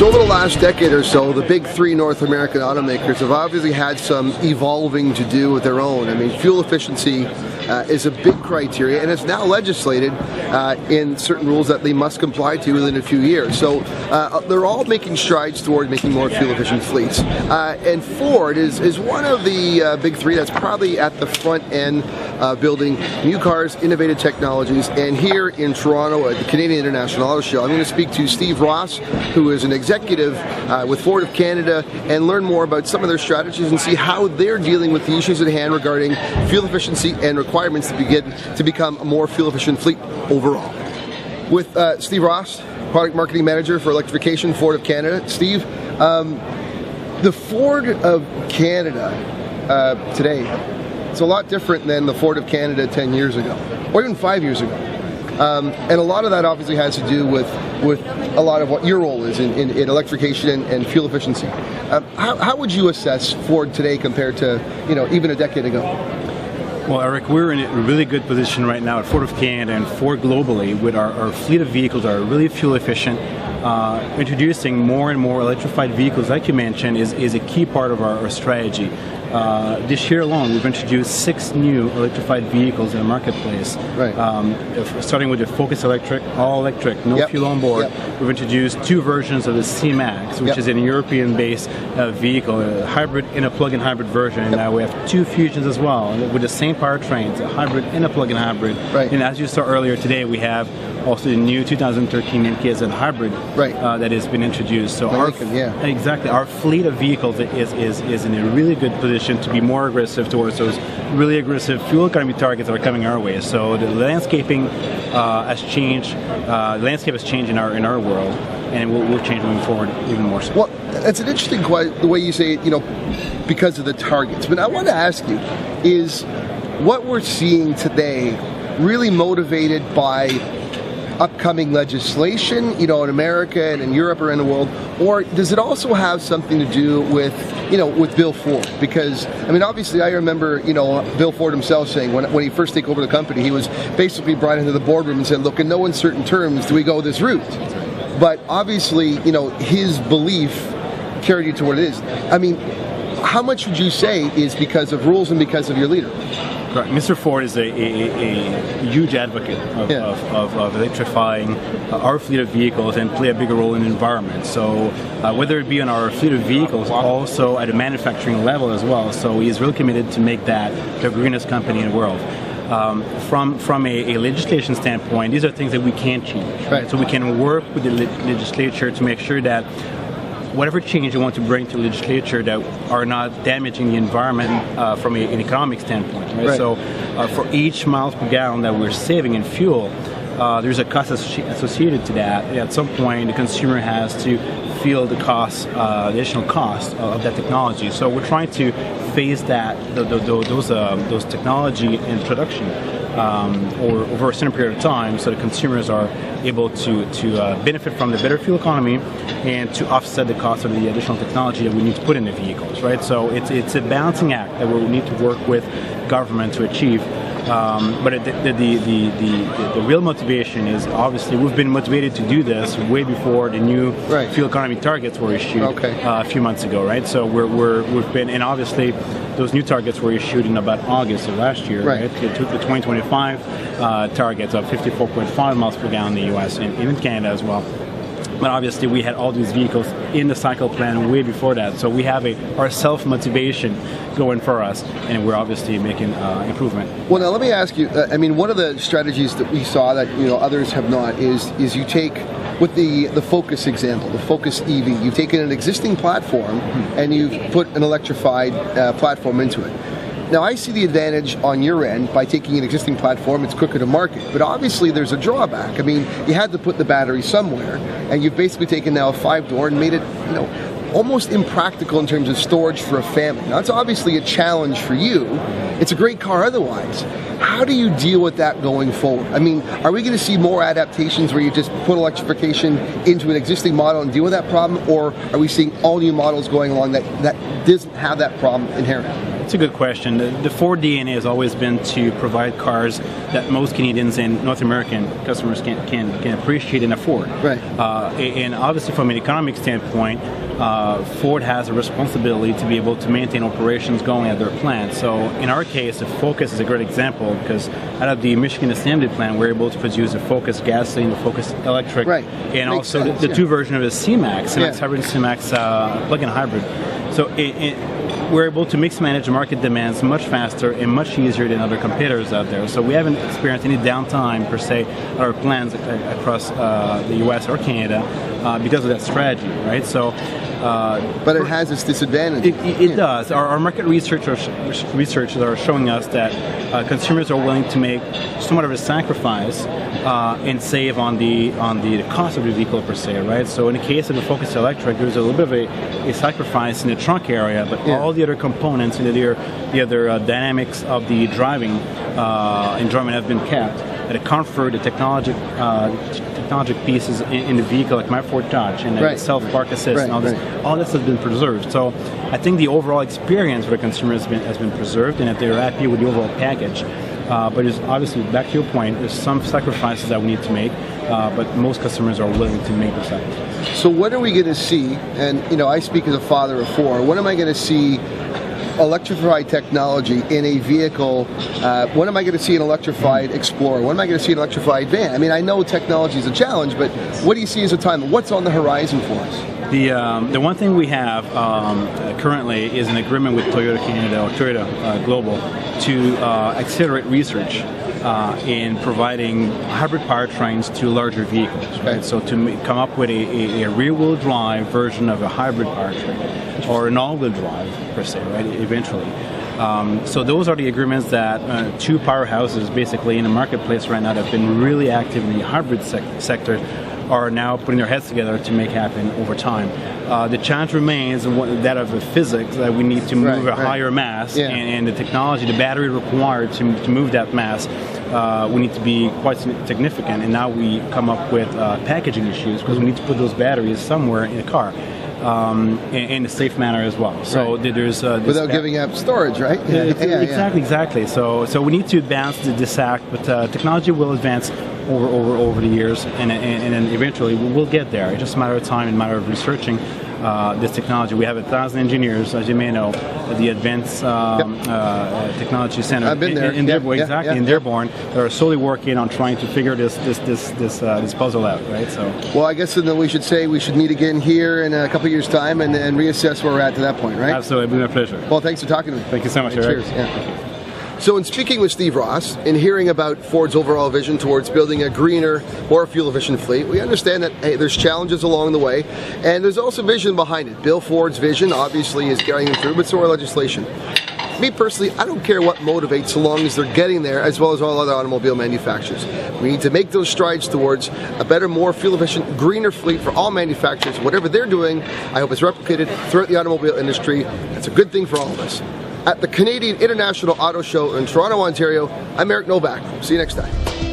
So over the last decade or so, the big three North American automakers have obviously had some evolving to do with their own. I mean, fuel efficiency is a big criteria, and it's now legislated in certain rules that they must comply to within a few years. So they're all making strides toward making more fuel-efficient fleets. And Ford is one of the big three that's probably at the front end building new cars, innovative technologies. And here in Toronto at the Canadian International Auto Show, I'm going to speak to Steve Ross, who is an executive with Ford of Canada, and learn more about some of their strategies and see how they're dealing with the issues at hand regarding fuel efficiency and requirements to become a more fuel-efficient fleet overall. With Steve Ross, Product Marketing Manager for Electrification, Ford of Canada. Steve, the Ford of Canada today, it's a lot different than the Ford of Canada 10 years ago, or even 5 years ago. And a lot of that obviously has to do with a lot of what your role is in electrification and fuel efficiency. How would you assess Ford today compared to even a decade ago? Well, Eric, we're in a really good position right now at Ford of Canada and Ford globally with our fleet of vehicles that are really fuel efficient. Introducing more and more electrified vehicles, like you mentioned, is a key part of our strategy. This year alone, we've introduced 6 new electrified vehicles in the marketplace. Right. Starting with the Focus Electric, all electric, no fuel on board. We've introduced 2 versions of the C-Max, which is an European-based vehicle, a hybrid and a plug-in hybrid version. And now we have 2 Fusions as well, with the same powertrains, a hybrid and a plug-in hybrid. Right. And as you saw earlier today, we have also the new 2013 MKZ hybrid that has been introduced. So our fleet of vehicles is in a really good position to be more aggressive towards those really aggressive fuel economy targets that are coming our way. So the landscaping has changed. The landscape has changed in our world, and it will change moving forward even more so. Well, that's an interesting the way you say it, because of the targets. But I want to ask you, is what we're seeing today really motivated by upcoming legislation, in America and in Europe or in the world, or does it also have something to do with, with Bill Ford? Because, obviously I remember, Bill Ford himself saying when he first took over the company, he was basically brought into the boardroom and said, look, in no uncertain terms do we go this route. But obviously, his belief carried you to what it is. How much would you say is because of rules and because of your leader? Right. Mr. Ford is a huge advocate of electrifying our fleet of vehicles and play a bigger role in the environment. So whether it be on our fleet of vehicles, also at a manufacturing level as well. So he's really committed to make that the greenest company in the world. From a legislation standpoint, these are things that we can change. Right? So we can work with the legislature to make sure that whatever change you want to bring to legislature that are not damaging the environment from an economic standpoint. Right? So for each miles per gallon that we're saving in fuel, there's a cost associated to that. At some point, the consumer has to feel the cost, the additional cost of that technology. So we're trying to phase those technology introduction over a certain period of time, so the consumers are able to benefit from the better fuel economy and to offset the cost of the additional technology that we need to put in the vehicles, right? So it's a balancing act that we need to work with government to achieve. But the real motivation is obviously we've been motivated to do this way before the new fuel economy targets were issued a few months ago, right? So we've been, and obviously those new targets were issued in about August of last year, right? It took the 2025 targets of 54.5 miles per gallon in the U.S. and in Canada as well. But obviously we had all these vehicles in the cycle plan way before that. So we have our self-motivation going for us, and we're obviously making improvement. Well, now let me ask you, one of the strategies that we saw that others have not is you take, with the Focus example, the Focus EV, you've taken an existing platform and you've put an electrified platform into it. Now, I see the advantage on your end by taking an existing platform. It's quicker to market, but obviously there's a drawback. You had to put the battery somewhere, and you've basically taken now a 5-door and made it, almost impractical in terms of storage for a family. Now, it's obviously a challenge for you. It's a great car otherwise. How do you deal with that going forward? Are we going to see more adaptations where you just put electrification into an existing model and deal with that problem, or are we seeing all new models going along that doesn't have that problem inherent? It's a good question. The Ford DNA has always been to provide cars that most Canadians and North American customers can appreciate and afford. Right. And obviously, from an economic standpoint, Ford has a responsibility to be able to maintain operations going at their plant. So in our case, the Focus is a great example because out of the Michigan Assembly plant, we're able to produce a Focus gasoline, the Focus electric, right. and Makes also sense, the two version of the C-Max, C-Max Hybrid and C-Max plug-in hybrid. So we're able to mix manage market demands much faster and much easier than other competitors out there. So we haven't experienced any downtime per se at our plants across the U.S. or Canada because of that strategy, right? So, but it has its disadvantage. It does. Our market researchers are showing us that consumers are willing to make somewhat of a sacrifice and save on the cost of the vehicle per se, right? So in the case of the Focus Electric, there's a little bit of a sacrifice in the trunk area, but all the other components and the other dynamics of the driving enjoyment have been kept. The comfort, the technologic pieces in the vehicle, like my Ford Touch and the self-park assist, and all this has been preserved. So I think the overall experience for the consumer has been preserved, and that they're happy with the overall package. But there's obviously, back to your point, there's some sacrifices that we need to make, but most customers are willing to make the sacrifices. So what are we going to see? And I speak as a father of four. When am I going to see electrified technology in a vehicle? When am I going to see an electrified Explorer? When am I going to see an electrified van? I mean, I know technology is a challenge, but what do you see as a time? What's on the horizon for us? The one thing we have currently is an agreement with Toyota Canada or Toyota Global to accelerate research in providing hybrid powertrains to larger vehicles, right? So to come up with a rear-wheel drive version of a hybrid powertrain or an all-wheel drive per se, right? Eventually. So those are the agreements that two powerhouses basically in the marketplace right now that have been really active in the hybrid sector are now putting their heads together to make happen over time. The challenge remains that of the physics, that we need to move a higher mass, and the technology, the battery required to move that mass, we need to be quite significant. And now we come up with packaging issues because we need to put those batteries somewhere in the car. In a safe manner as well. So there's without giving up storage, right? Exactly. So we need to advance this act, but technology will advance over the years, and then eventually we'll get there. It's just a matter of time and a matter of researching this technology. We have 1,000 engineers, as you may know, at the Advanced Technology Center. I've been there. In Dearborn, that are solely working on trying to figure this puzzle out, right? So. Well, I guess then we should say we should meet again here in a couple of years' time and reassess where we're at to that point, right? Absolutely, it's been a pleasure. Well, thanks for talking to me. Thank you so much, Eric. Cheers. So in speaking with Steve Ross and hearing about Ford's overall vision towards building a greener, more fuel-efficient fleet, we understand that, hey, there's challenges along the way, and there's also vision behind it. Bill Ford's vision obviously is carrying them through, but so are legislation. Me personally, I don't care what motivates so long as they're getting there, as well as all other automobile manufacturers. We need to make those strides towards a better, more fuel-efficient, greener fleet for all manufacturers. Whatever they're doing, I hope it's replicated throughout the automobile industry. That's a good thing for all of us. At the Canadian International Auto Show in Toronto, Ontario, I'm Eric Novak. See you next time.